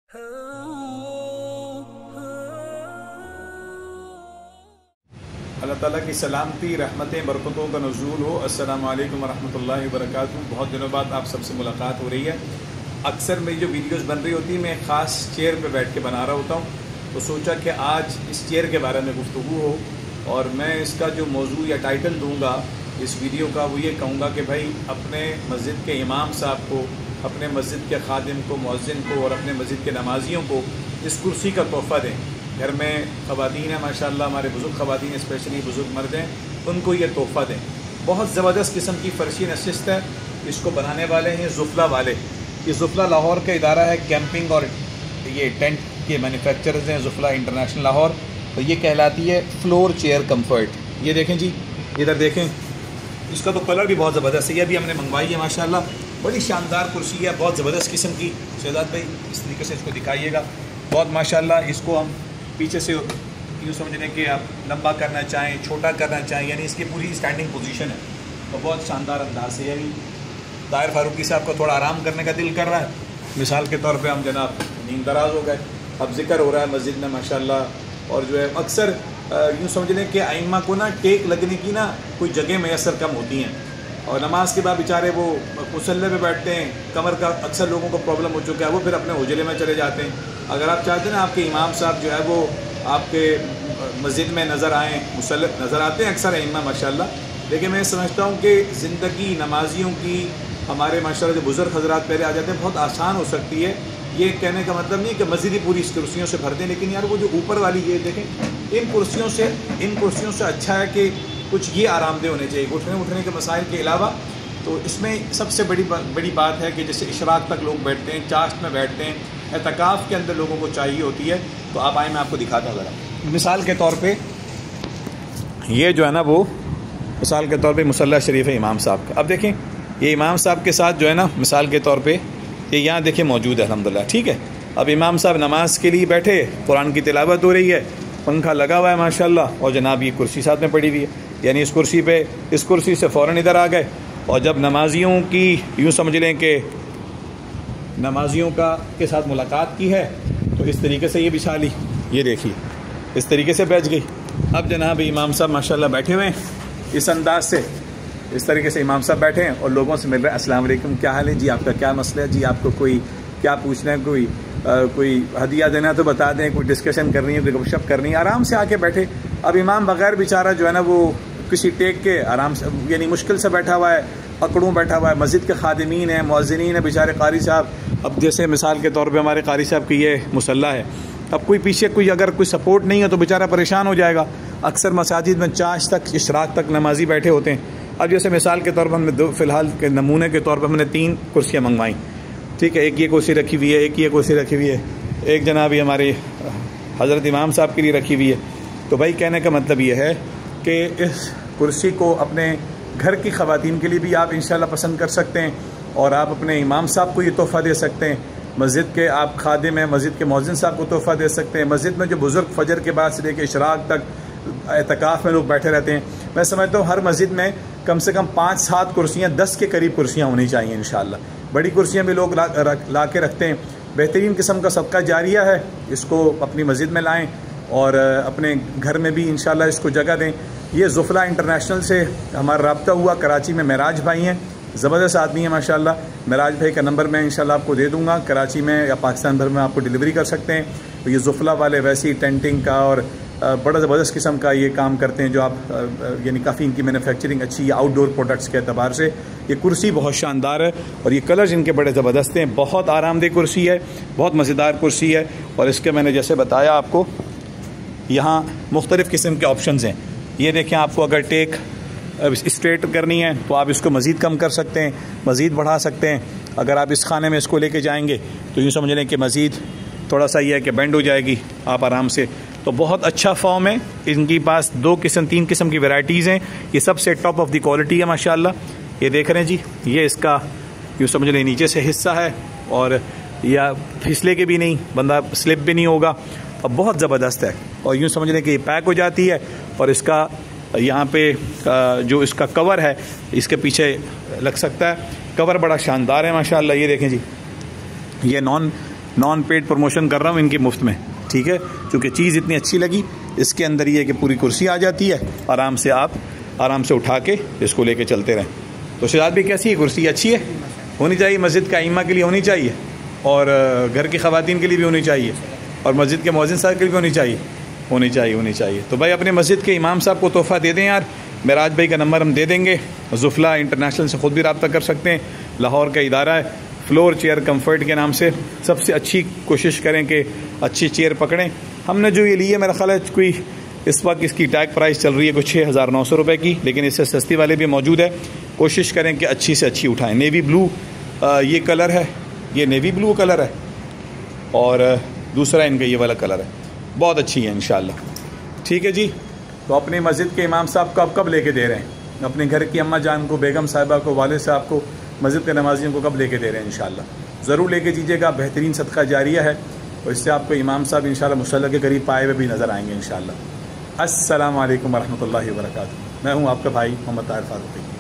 अल्लाह ताला की सलामती, रहमतें, बरकतों का नुज़ूल हो। अस्सलामु अलैकुम वरहमतुल्लाहि वबरकातुहू। बहुत दिनों बाद आप सबसे मुलाकात हो रही है। अक्सर मेरी जो वीडियोस बन रही होती है मैं ख़ास चेयर पे बैठ के बना रहा होता हूँ, तो सोचा कि आज इस चेयर के बारे में गुफ्तगू हो और मैं इसका जो मौजू या टाइटल दूँगा इस वीडियो का वो ये कहूँगा कि भाई अपने मस्जिद के इमाम साहब को, अपने मस्जिद के खादिम को, मुअज्जिन को और अपने मस्जिद के नमाजियों को इस कुर्सी का तोहफ़ा दें। घर में ख़वातीन है माशाल्लाह, हमारे बुज़ुर्ग ख़वातीन स्पेशली बुज़ुर्ग मर्द हैं, उनको ये तोहफ़ा दें। बहुत ज़बरदस्त किस्म की फ़र्शी नशिस्त है। इसको बनाने वाले हैं ज़ुफ़ला वाले। ये ज़ुफ़ला लाहौर का इदारा है, कैंपिंग और ये टेंट के मैन्युफैक्चरर्स हैं, ज़ुफ़ला इंटरनेशनल लाहौर। तो ये कहलाती है फ्लोर चेयर कम्फर्ट। ये देखें जी, इधर देखें, इसका तो कलर भी बहुत ज़बरदस्त है। ये भी हमने मंगवाई है माशाल्लाह, बड़ी शानदार कुर्सी है, बहुत ज़बरदस्त किस्म की। शहजाद भाई इस तरीके से इसको दिखाइएगा, बहुत माशाल्लाह। इसको हम पीछे से यूँ समझ लें कि आप लंबा करना चाहें, छोटा करना चाहें, यानी इसकी पूरी स्टैंडिंग पोजीशन है, तो बहुत शानदार अंदाज से। यानी दायर फारूकी साहब को थोड़ा आराम करने का दिल कर रहा है, मिसाल के तौर पे हम जनाब नींद दराज हो गए, अब जिक्र हो रहा है मस्जिद में माशाल्लाह। और जो है अक्सर यूँ समझ लें कि आइम्मा को ना टेक लगने की ना कोई जगह मैसर कम होती हैं, और नमाज के बाद बेचारे वो मुसल्ले पे बैठते हैं। कमर का अक्सर लोगों को प्रॉब्लम हो चुका है, वो फिर अपने उजले में चले जाते हैं। अगर आप चाहते हैं ना आपके इमाम साहब जो है वो आपके मस्जिद में नज़र आएँ, मुसल्ले नज़र आते हैं अक्सर इमाम माशाल्लाह, लेकिन मैं समझता हूँ कि ज़िंदगी नमाजियों की, हमारे माशाल्लाह जो बुज़ुर्ग हज़रात पहले आ जाते हैं, बहुत आसान हो सकती है। ये कहने का मतलब नहीं कि मस्जिद ही पूरी इस कुर्सियों से भर दें, लेकिन यार वो जो ऊपर वाली ये देखें, इन कुर्सियों से अच्छा है कि कुछ ये आरामदेह होने चाहिए उठने के मसाइल के अलावा। तो इसमें सबसे बड़ी बात है कि जैसे इशराक तक लोग बैठते हैं, चाश्त में बैठते हैं, एतकाफ़ के अंदर लोगों को चाहिए होती है। तो आप आए, मैं आपको दिखाता हूँ ज़रा। मिसाल के तौर पे ये जो है ना, वो मिसाल के तौर पे मुसल्ला शरीफ है इमाम साहब का। अब देखें, ये इमाम साहब के साथ जो है ना, मिसाल के तौर पे ये यहाँ देखें मौजूद है अल्हम्दुलिल्लाह, ठीक है। अब इमाम साहब नमाज के लिए बैठे, कुरान की तिलावत हो रही है, पंखा लगा हुआ है माशाल्लाह, और जनाब ये कुर्सी साथ में पड़ी हुई है, यानी इस कुर्सी से फ़ौरन इधर आ गए। और जब नमाजियों की यूँ समझ लें कि नमाजियों के साथ मुलाकात की है, तो इस तरीके से ये बिछा ली, ये देखिए इस तरीके से बैठ गई। अब जनाब इमाम साहब माशाल्लाह बैठे हुए हैं इस अंदाज से, इस तरीके से इमाम साहब बैठे हैं और लोगों से मिल रहे हैं, अस्सलाम वालेकुम, क्या हाल है जी, आपका क्या मसला है जी, आपको कोई क्या पूछना है, कोई हदिया देना तो बता दें, कोई डिस्कशन करनी है, कोई गपशप करनी है, आराम से आके बैठे। अब इमाम बगैर बेचारा जो है ना, वो किसी टेक के आराम से, यानी मुश्किल से बैठा हुआ है, अकड़ों बैठा हुआ है। मस्जिद के खादिमीन हैं, मुअज्जिनीन हैं, बेचारे कारी साहब, अब जैसे मिसाल के तौर पे हमारे कारी साहब की ये मुसल्ला है, अब कोई पीछे अगर कोई सपोर्ट नहीं है तो बेचारा परेशान हो जाएगा। अक्सर मसाजिद में चाश तक, इशराक तक नमाजी बैठे होते हैं। अब जैसे मिसाल के तौर पर हमने फ़िलहाल के नमूने के तौर पर हमने 3 कुर्सियाँ मंगवाई, ठीक है। एक ये कुर्सी रखी हुई है, एक ये कुर्सी रखी हुई है, एक जनाब ये हमारे हज़रत इमाम साहब के लिए रखी हुई है। तो भाई कहने का मतलब ये है कि इस कुर्सी को अपने घर की ख़वातीन के लिए भी आप इंशाल्लाह पसंद कर सकते हैं, और आप अपने इमाम साहब को ये तोहफ़ा दे सकते हैं। मस्जिद के आप खादिम हैं, मस्जिद के मुअज्जिन साहब को तोहफ़ा दे सकते हैं। मस्जिद में जो बुज़ुर्ग फजर के बाद से लेकर इशराक तक एतकाफ़ में लोग बैठे रहते हैं, मैं समझता हूँ हर मस्जिद में कम से कम 5-7 कुर्सियाँ, 10 के करीब कुर्सियाँ होनी चाहिए इंशाल्लाह। बड़ी कुर्सियाँ भी लोग ला के रखते हैं। बेहतरीन किस्म का सदका जारिया है, इसको अपनी मस्जिद में लाएँ और अपने घर में भी इंशाल्लाह इसको जगह दें। ये ज़ुफ़ला इंटरनेशनल से हमारा रब्ता हुआ, कराची में महराज भाई हैं, ज़बरदस्त आदमी है माशाल्लाह। महराज भाई का नंबर मैं इंशाल्लाह आपको दे दूँगा, कराची में या पाकिस्तान भर में आपको डिलीवरी कर सकते हैं। तो ये ज़ुफ़ला वाले वैसे ही टेंटिंग का और बड़ा ज़बरदस्त किस्म का ये काम करते हैं, जो आप यानी काफ़ी इनकी मैन्युफैक्चरिंग अच्छी है आउटडोर प्रोडक्ट्स के अतबार से। ये कुर्सी बहुत शानदार है और ये कलर्स इनके बड़े ज़बरदस्त हैं, बहुत आरामदेह कुर्सी है, बहुत मज़ेदार कुर्सी है। और इसके मैंने जैसे बताया आपको, यहाँ मुख्तलिफ़ किस्म के ऑप्शंस हैं। ये देखें, आपको अगर टेक स्ट्रेट करनी है तो आप इसको मज़ीद कम कर सकते हैं, मज़ीद बढ़ा सकते हैं। अगर आप इस खाने में इसको लेके जाएंगे तो यूँ समझ लें कि मज़ीद थोड़ा सा ये है कि बेंड हो जाएगी आप आराम से। तो बहुत अच्छा फॉर्म है, इनकी पास 3 किस्म की वैरायटीज़ हैं। ये सबसे टॉप ऑफ द क्वालिटी है माशाल्लाह। ये देख रहे हैं जी, ये इसका यूँ समझ लें नीचे से हिस्सा है, और या फिसले के भी नहीं, बंदा स्लिप भी नहीं होगा, और बहुत ज़बरदस्त है। और यूँ समझ लें कि ये पैक हो जाती है, और इसका यहाँ पे जो इसका कवर है इसके पीछे लग सकता है, कवर बड़ा शानदार है माशाल्लाह। ये देखें जी, ये नॉन पेड प्रमोशन कर रहा हूँ इनकी मुफ्त में, ठीक है, क्योंकि चीज़ इतनी अच्छी लगी। इसके अंदर ये है कि पूरी कुर्सी आ जाती है, आराम से आप आराम से उठा के इसको लेके चलते रहें। तो शहजाद भी कैसी है कुर्सी? अच्छी है, होनी चाहिए, मस्जिद का इमाम के लिए होनी चाहिए, और घर की ख़वातीन के लिए भी होनी चाहिए, और मस्जिद के मौज़िन साहब के लिए भी होनी चाहिए। तो भाई अपने मस्जिद के इमाम साहब को तोहफ़ा दे दें यार। मेराज भाई का नंबर हम दे देंगे, जुफला इंटरनेशनल से ख़ुद भी रब्ता कर सकते हैं, लाहौर का इदारा है, फ्लोर चेयर कंफर्ट के नाम से। सबसे अच्छी कोशिश करें कि अच्छी चेयर पकड़ें। हमने जो ये ली है मेरा ख्याल है कोई इस वक्त इसकी टैग प्राइस चल रही है कुछ 6,900 रुपये की, लेकिन इससे सस्ती वाले भी मौजूद है। कोशिश करें कि अच्छी से अच्छी उठाएं। नेवी ब्लू ये कलर है, ये नेवी ब्लू कलर है, और दूसरा इनका ये वाला कलर है, बहुत अच्छी है इंशाल्लाह। ठीक है जी। तो अपनी मस्जिद के इमाम साहब को आप कब लेके दे रहे हैं? अपने घर की अम्मा जान को, बेगम साहिबा को, वालिद साहब को, मस्जिद के नमाजियों को कब लेके दे रहे हैं? इंशाल्लाह ज़रूर लेके दीजिएगा। बेहतरीन सदका जारिया है, और इससे आपको इमाम साहब इंशाल्लाह मुसल्ला के करीब पाए हुए भी नज़र आएंगे इंशाल्लाह। अस्सलाम वालेकुम वरहमतुल्लाहि वबरकातुहू। मैं हूँ आपका भाई मोहम्मद ताहिर फारूकी।